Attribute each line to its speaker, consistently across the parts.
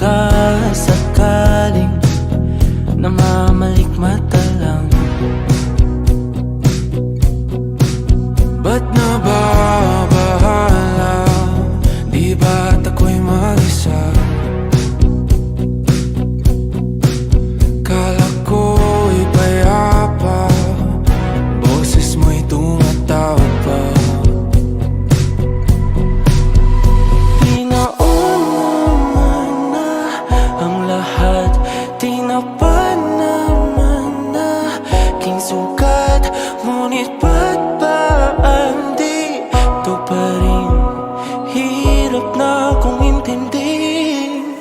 Speaker 1: sakasakaling namamalikmata lang. Ba't nababahala? Di ba't ako'y mag-isa? Kala ko'y payapa, boses mo'y tumatawag pa. Di naman na ang lahat, di na pa naman na aking sukat. Ngunit ba't ba di ito pa rin? Hirap na kong intindihin.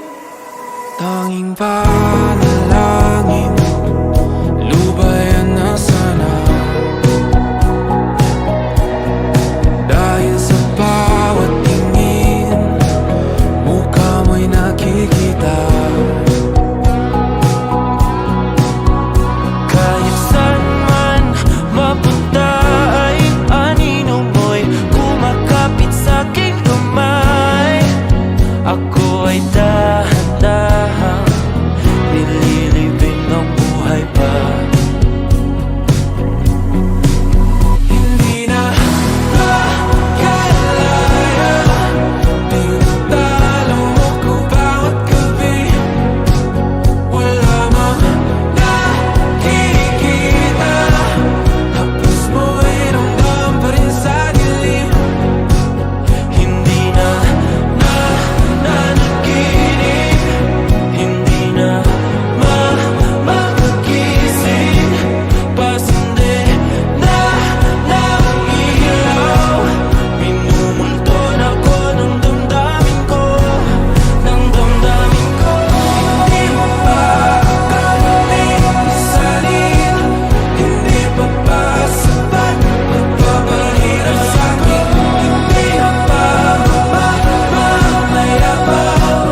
Speaker 1: Tanging panalangin, lubayan na sana. Dahil sa bawat tingin, mukha mo'y nakikita. Kahit saan man mapunta ay anino mo'y kumakapit sa'king kamay. Ako ay dahan-dahan nililibing ng buhay pa. Hindi na makalaya, tinatalo mo ko bawat gabi. Wala mang nakikita, hapos mo ay ramdam pa rin sa dilim. Hindi na nanaginip, hindi na makagising. Pasindi na ng ilaw, minumulton ako ng damdamin ko, ng damdamin ko. Hindi mo pa kalisanin, hindi pa ba sapat magpapahirap sa'kin? Hindi na ba mamayabang?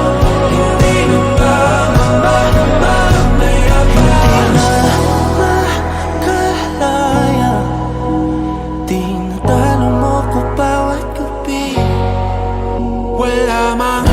Speaker 1: Hindi na ba mamayabang? Makalaya, tinatalo mo ko bawat gabi. Wala mang